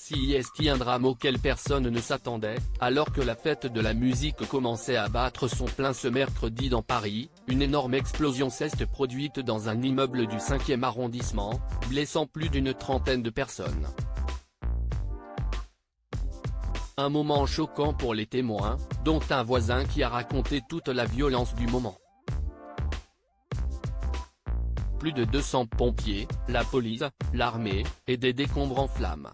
CIST, un drame auquel personne ne s'attendait, alors que la fête de la musique commençait à battre son plein ce mercredi dans Paris, une énorme explosion s'est produite dans un immeuble du 5e arrondissement, blessant plus d'une trentaine de personnes. Un moment choquant pour les témoins, dont un voisin qui a raconté toute la violence du moment. Plus de 200 pompiers, la police, l'armée, et des décombres en flammes.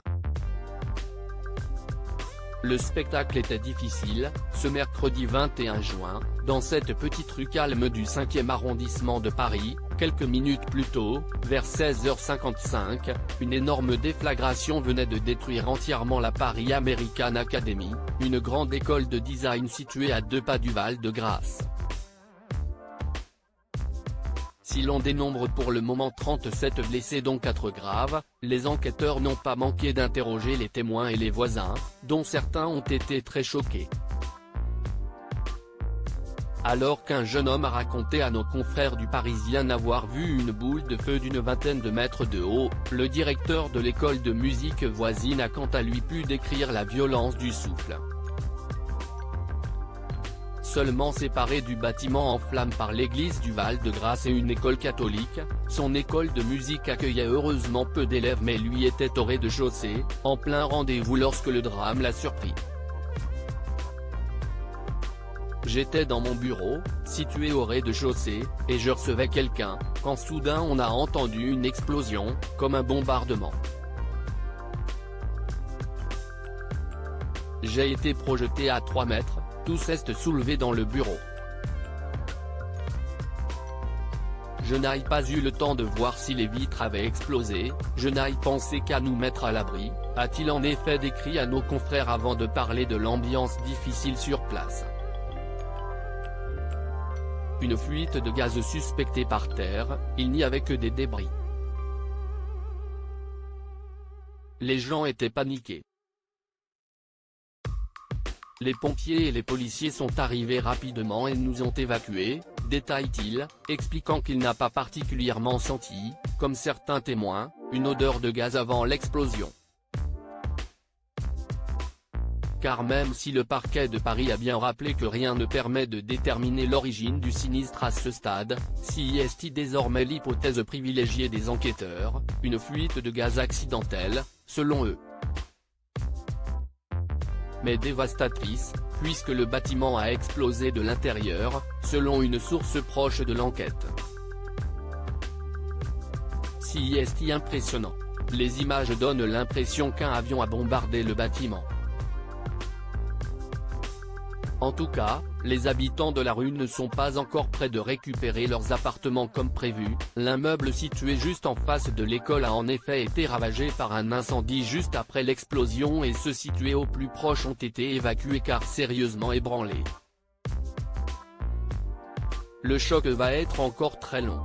Le spectacle était difficile, ce mercredi 21 juin, dans cette petite rue calme du 5e arrondissement de Paris. Quelques minutes plus tôt, vers 16h55, une énorme déflagration venait de détruire entièrement la Paris American Academy, une grande école de design située à 2 pas du Val-de-Grâce. Si l'on dénombre pour le moment 37 blessés dont 4 graves, les enquêteurs n'ont pas manqué d'interroger les témoins et les voisins, dont certains ont été très choqués. Alors qu'un jeune homme a raconté à nos confrères du Parisien n'avoir vu une boule de feu d'une vingtaine de mètres de haut, le directeur de l'école de musique voisine a quant à lui pu décrire la violence du souffle. Seulement séparé du bâtiment en flammes par l'église du Val-de-Grâce et une école catholique, son école de musique accueillait heureusement peu d'élèves mais lui était au rez-de-chaussée, en plein rendez-vous lorsque le drame l'a surpris. J'étais dans mon bureau, situé au rez-de-chaussée, et je recevais quelqu'un, quand soudain on a entendu une explosion, comme un bombardement. J'ai été projeté à 3 mètres, tout s'est soulevé dans le bureau. Je n'ai pas eu le temps de voir si les vitres avaient explosé, je n'ai pensé qu'à nous mettre à l'abri, a-t-il en effet décrit à nos confrères avant de parler de l'ambiance difficile sur place. Une fuite de gaz suspectée par terre, il n'y avait que des débris. Les gens étaient paniqués. Les pompiers et les policiers sont arrivés rapidement et nous ont évacués, détaille-t-il, expliquant qu'il n'a pas particulièrement senti, comme certains témoins, une odeur de gaz avant l'explosion. Car même si le parquet de Paris a bien rappelé que rien ne permet de déterminer l'origine du sinistre à ce stade, CIST désormais l'hypothèse privilégiée des enquêteurs, une fuite de gaz accidentelle, selon eux. Mais dévastatrice, puisque le bâtiment a explosé de l'intérieur, selon une source proche de l'enquête. CIST impressionnant. Les images donnent l'impression qu'un avion a bombardé le bâtiment. En tout cas, les habitants de la rue ne sont pas encore prêts de récupérer leurs appartements comme prévu. L'immeuble situé juste en face de l'école a en effet été ravagé par un incendie juste après l'explosion et ceux situés au plus proche ont été évacués car sérieusement ébranlés. Le choc va être encore très long.